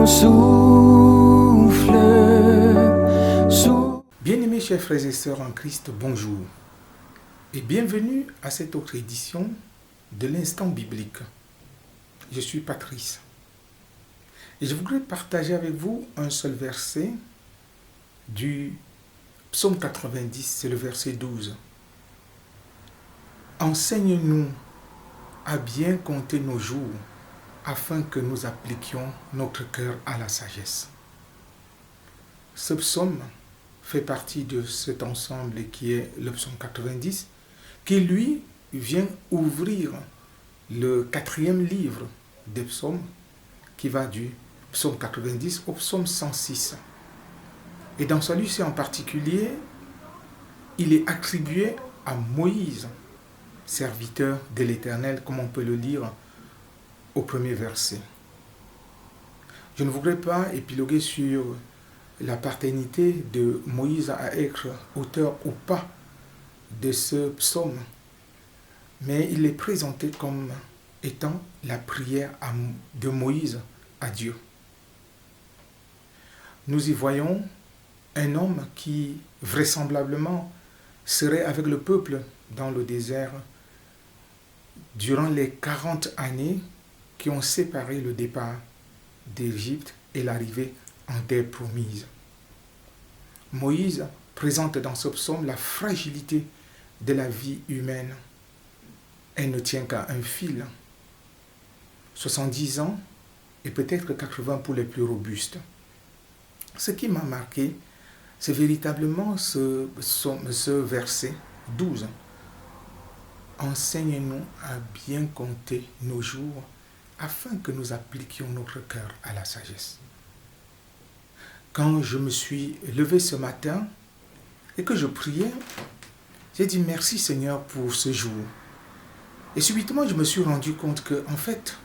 mon souffle. Bien-aimés chers frères et sœurs en Christ, bonjour et bienvenue à cette autre édition de l'Instant Biblique. Je suis Patrice et je voudrais partager avec vous un seul verset du Psaume 90, c'est le verset 12. Enseigne-nous à bien compter nos jours afin que nous appliquions notre cœur à la sagesse. Ce psaume fait partie de cet ensemble qui est le psaume 90, qui lui vient ouvrir le 4e livre des psaumes, qui va du psaume 90 au psaume 106. Et dans celui-ci en particulier, il est attribué à Moïse, serviteur de l'Éternel, comme on peut le lire au premier verset. Je ne voudrais pas épiloguer sur la paternité de Moïse à être auteur ou pas de ce psaume, mais il est présenté comme étant la prière de Moïse à Dieu. Nous y voyons un homme qui vraisemblablement serait avec le peuple dans le désert durant les 40 années qui ont séparé le départ d'Égypte et l'arrivée en terre promise. Moïse présente dans ce psaume la fragilité de la vie humaine. Elle ne tient qu'à un fil. 70 ans et peut-être 80 pour les plus robustes. Ce qui m'a marqué, c'est véritablement ce verset 12. Enseigne-nous à bien compter nos jours afin que nous appliquions notre cœur à la sagesse. Quand je me suis levé ce matin et que je priais, j'ai dit merci Seigneur pour ce jour. Et subitement, je me suis rendu compte que, en fait,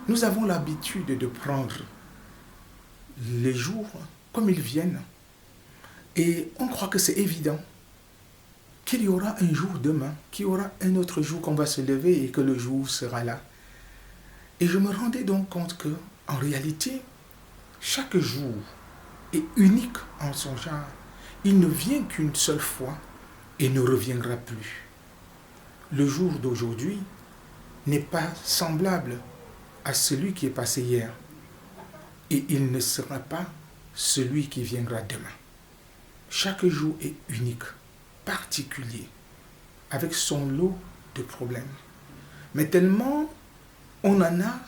nous avons l'habitude de prendre les jours comme ils viennent. Et on croit que c'est évident qu'il y aura un jour demain, qu'il y aura un autre jour qu'on va se lever et que le jour sera là. Et je me rendais donc compte que, en réalité, chaque jour est unique en son genre. Il ne vient qu'une seule fois et ne reviendra plus. Le jour d'aujourd'hui n'est pas semblable à celui qui est passé hier. Et il ne sera pas celui qui viendra demain. Chaque jour est unique, particulier, avec son lot de problèmes. Mais tellement on en a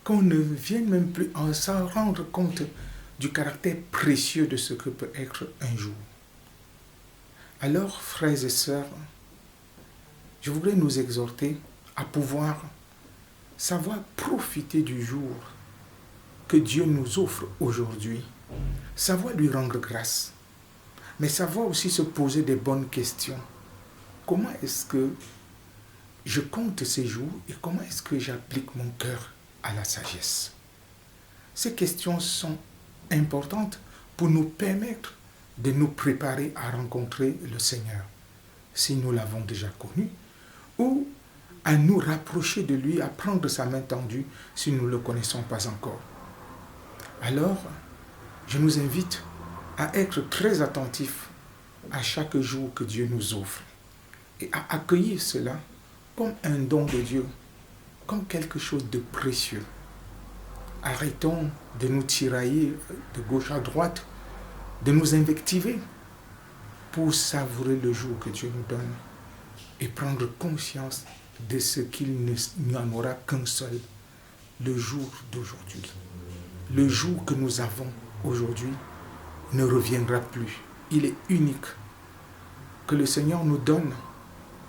qu'on ne vient même plus en s'en rendre compte du caractère précieux de ce que peut être un jour. Alors, frères et sœurs, je voudrais nous exhorter à pouvoir savoir profiter du jour que Dieu nous offre aujourd'hui, savoir lui rendre grâce, mais savoir aussi se poser des bonnes questions. Comment est-ce que je compte ces jours et comment est-ce que j'applique mon cœur à la sagesse? Ces questions sont importantes pour nous permettre de nous préparer à rencontrer le Seigneur, si nous l'avons déjà connu, ou à nous rapprocher de lui, à prendre sa main tendue si nous ne le connaissons pas encore. Alors, je nous invite à être très attentifs à chaque jour que Dieu nous offre et à accueillir cela comme un don de Dieu, comme quelque chose de précieux. Arrêtons de nous tirailler de gauche à droite, de nous invectiver pour savourer le jour que Dieu nous donne et prendre conscience de ce qu'il n'y en aura qu'un seul, le jour d'aujourd'hui. Le jour que nous avons aujourd'hui ne reviendra plus. Il est unique. Que le Seigneur nous donne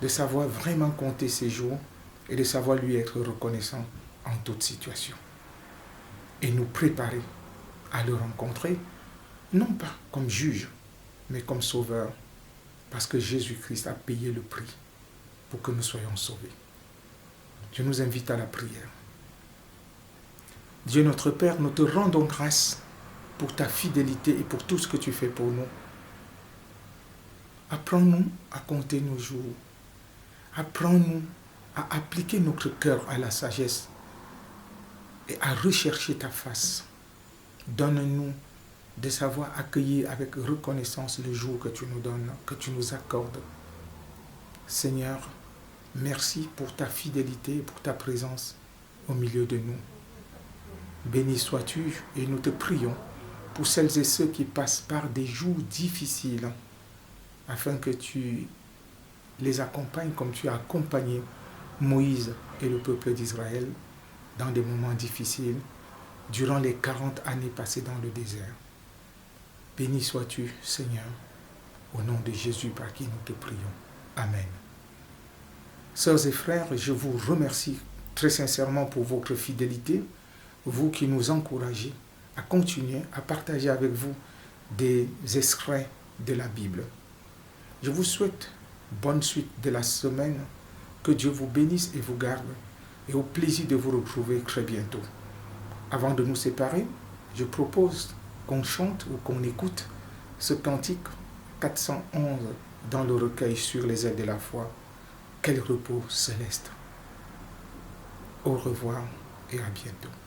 de savoir vraiment compter ces jours et de savoir lui être reconnaissant en toute situation. Et nous préparer à le rencontrer, non pas comme juge, mais comme sauveur, parce que Jésus-Christ a payé le prix pour que nous soyons sauvés. Je nous invite à la prière. Dieu notre Père, nous te rendons grâce pour ta fidélité et pour tout ce que tu fais pour nous. Apprends-nous à compter nos jours. Apprends-nous à appliquer notre cœur à la sagesse et à rechercher ta face Donne-nous de savoir accueillir avec reconnaissance le jour que tu nous donnes, que tu nous accordes. Seigneur, merci pour ta fidélité et pour ta présence au milieu de nous. Béni sois-tu et nous te prions pour celles et ceux qui passent par des jours difficiles, afin que tu les accompagnes comme tu as accompagné Moïse et le peuple d'Israël dans des moments difficiles, durant les 40 années passées dans le désert. Béni sois-tu, Seigneur, au nom de Jésus par qui nous te prions. Amen. Sœurs et frères, je vous remercie très sincèrement pour votre fidélité, vous qui nous encouragez à continuer à partager avec vous des extraits de la Bible. Je vous souhaite bonne suite de la semaine, que Dieu vous bénisse et vous garde, et au plaisir de vous retrouver très bientôt. Avant de nous séparer, je propose qu'on chante ou qu'on écoute ce cantique 411 dans le recueil Sur les ailes de la foi. Quel repos céleste. Au revoir et à bientôt.